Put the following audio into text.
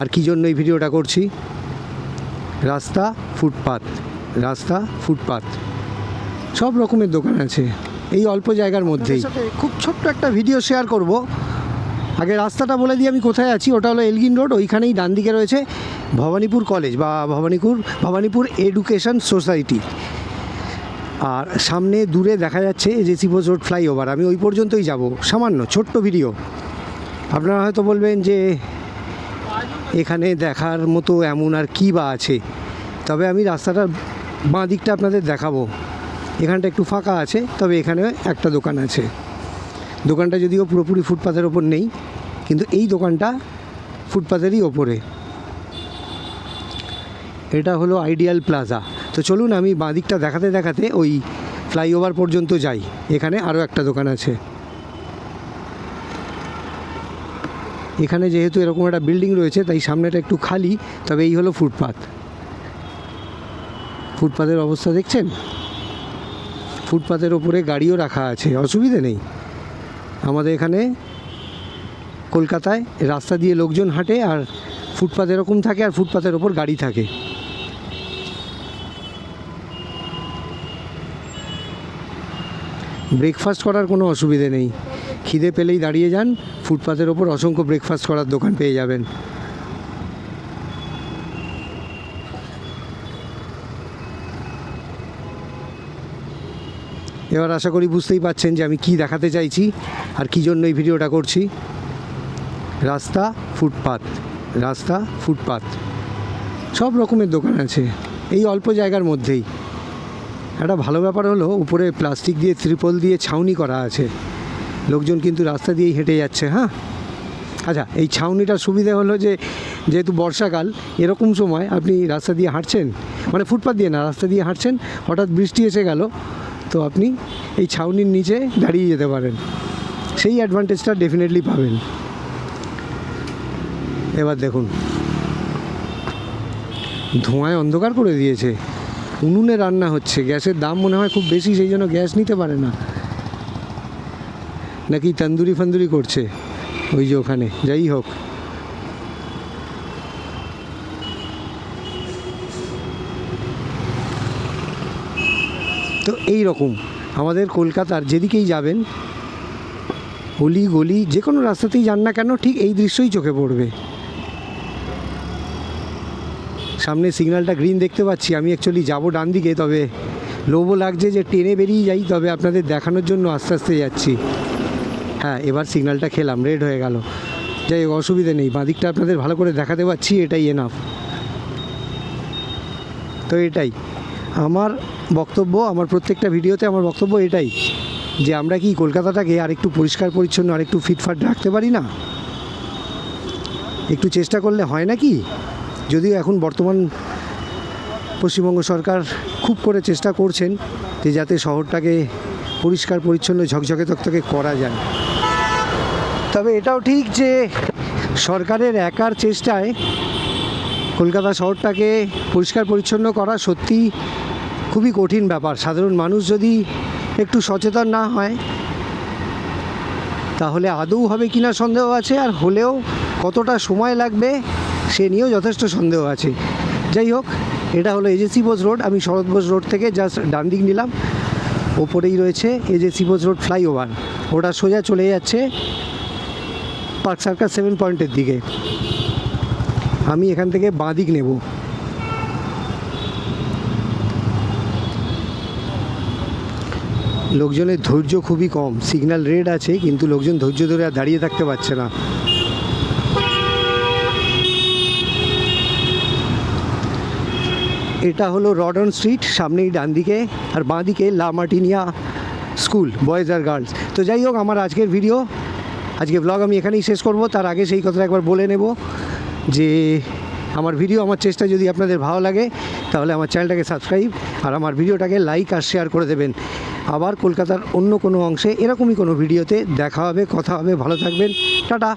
আর কি জন্য এই ভিডিওটা করছি, রাস্তা ফুটপাত সব রকমের দোকান আছে এই অল্প জায়গার মধ্যেই। খুব ছোট্ট একটা ভিডিও শেয়ার করব। আগে রাস্তাটা বলে দিই আমি কোথায় আছি। ওটা হলো এলগিন রোড। ওইখানেই ডান দিকে রয়েছে ভবানীপুর কলেজ বা ভবানীপুর এডুকেশন সোসাইটি। আর সামনে দূরে দেখা যাচ্ছে এজেসি বোস রোড ফ্লাইওভার। আমি ওই পর্যন্তই যাব, সামান্য ছোট্ট ভিডিও। আপনারা হয়তো বলবেন যে এখানে দেখার মতো এমন আর কী বা আছে, তবে আমি রাস্তাটার বাঁ দিকটা আপনাদের দেখাবো। এখানটা একটু ফাঁকা আছে, তবে এখানে একটা দোকান আছে। দোকানটা যদিও পুরোপুরি ফুটপাথের ওপর নেই, কিন্তু এই দোকানটা ফুটপাথেরই ওপরে। এটা হলো আইডিয়াল প্লাজা। তো চলুন আমি বাঁ দিকটা দেখাতে দেখাতে ওই ফ্লাইওভার পর্যন্ত যাই। এখানে আরও একটা দোকান আছে। এখানে যেহেতু এরকম একটা বিল্ডিং রয়েছে তাই সামনেটা একটু খালি, তবে এই হলো ফুটপাথের অবস্থা দেখছেন। ফুটপাথের ওপরে গাড়িও রাখা আছে, অসুবিধে নেই। আমাদের এখানে কলকাতায় রাস্তা দিয়ে লোকজন হাঁটে আর ফুটপাথ এরকম থাকে, আর ফুটপাথের ওপর গাড়ি থাকে। ব্রেকফাস্ট করার কোনো অসুবিধে নেই। খিদে পেলেই দাঁড়িয়ে যান, ফুটপাথের ওপর অসংখ্য ব্রেকফাস্ট করার দোকান পেয়ে যাবেন। এবার আশা করি বুঝতেই পারছেন যে আমি কি দেখাতে চাইছি আর কি জন্য এই ভিডিওটা করছি। রাস্তা ফুটপাথ সব রকমের দোকান আছে এই অল্প জায়গার মধ্যেই। একটা ভালো ব্যাপার হলো উপরে প্লাস্টিক দিয়ে ত্রিপল দিয়ে ছাউনি করা আছে। লোকজন কিন্তু রাস্তা দিয়েই হেঁটে যাচ্ছে। হ্যাঁ, আচ্ছা, এই ছাউনিটার সুবিধা হলো যে যেহেতু বর্ষাকাল, এরকম সময় আপনি রাস্তা দিয়ে হাঁটছেন, মানে ফুটপাথ দিয়ে না, রাস্তা দিয়ে হাঁটছেন, হঠাৎ বৃষ্টি এসে গেল, তো আপনি এই ছাউনির নিচে দাঁড়িয়ে যেতে পারেন। সেই অ্যাডভান্টেজটা ডেফিনেটলি পাবেন। এবার দেখুন, ধোঁয়ায় অন্ধকার করে দিয়েছে। উনুনে রান্না হচ্ছে, গ্যাসের দাম মনে হয় খুব বেশি, সেই জন্য গ্যাস নিতে পারে না, নাকি তন্দুরি করছে ওই যে ওখানে। যাই হোক, তো এই রকম আমাদের কলকাতার যেদিকেই যাবেন, অলি গলি যে কোনো রাস্তাতেই যান না কেন, ঠিক এই দৃশ্যই চোখে পড়বে। সামনে সিগন্যালটা গ্রিন দেখতে পাচ্ছি। আমি অ্যাকচুয়ালি যাবো ডান দিকে, তবে লোভও লাগছে যে টেনে বেরিয়ে যাই, তবে আপনাদের দেখানোর জন্য আস্তে আস্তে যাচ্ছি। হ্যাঁ, এবার সিগন্যালটা খেলাম, রেড হয়ে গেল। যাই হোক, অসুবিধে নেই, বাঁ দিকটা আপনাদের ভালো করে দেখাতে পারছি, এটাই এনাফ। তো এটাই আমার বক্তব্য, আমার প্রত্যেকটা ভিডিওতে আমার বক্তব্য এটাই, যে আমরা কি কলকাতাটাকে আরেকটু পরিষ্কার পরিচ্ছন্ন, আরেকটু ফিটফাট রাখতে পারি না? একটু চেষ্টা করলে হয় না কি? যদিও এখন বর্তমান পশ্চিমবঙ্গ সরকার খুব করে চেষ্টা করছেন যে যাতে শহরটাকে পরিষ্কার পরিচ্ছন্ন ঝকঝকে তকতকে করা যায়। তবে এটাও ঠিক যে সরকারের একার চেষ্টায় কলকাতা শহরটাকে পরিষ্কার পরিচ্ছন্ন করা সত্যি খুবই কঠিন ব্যাপার। সাধারণ মানুষ যদি একটু সচেতন না হয় তাহলে আদৌ হবে কিনা সন্দেহ আছে, আর হলেও কতটা সময় লাগবে সে নিয়েও যথেষ্ট সন্দেহ আছে। যাই হোক, এটা হলো এজেসি বোস রোড। আমি শরৎ বোস রোড থেকে জাস্ট ডান দিক নিলাম, ওপরেই রয়েছে এজেসি বোস রোড ফ্লাইওভার। ওটা সোজা চলে যাচ্ছে পার্ক সার্কাস 7 পয়েন্টের দিকে। আমি এখান থেকে বাঁ দিক নেব। লোকজনের ধৈর্য খুবই কম। সিগন্যাল রেড আছে, কিন্তু লোকজন ধৈর্য ধরে আর দাঁড়িয়ে থাকতে পারছে না। এটা হলো রডন স্ট্রিট, সামনেই ডান দিকে, আর বাঁ দিকে লা মার্টিনিয়া স্কুল, বয়েজ আর গার্লস। তো যাই হোক, আমার আজকের ব্লগ আমি এখানেই শেষ করব। তার আগে সেই কথাটা একবার বলে নেব যে আমার ভিডিও, আমার চেষ্টা যদি আপনাদের ভালো লাগে তাহলে আমার চ্যানেলটাকে সাবস্ক্রাইব আর আমার ভিডিওটাকে লাইক আর শেয়ার করে দেবেন। আবার কলকাতার অন্য কোনো অংশে এরকমই কোনো ভিডিওতে দেখা হবে, কথা হবে। ভালো থাকবেন, টাটা।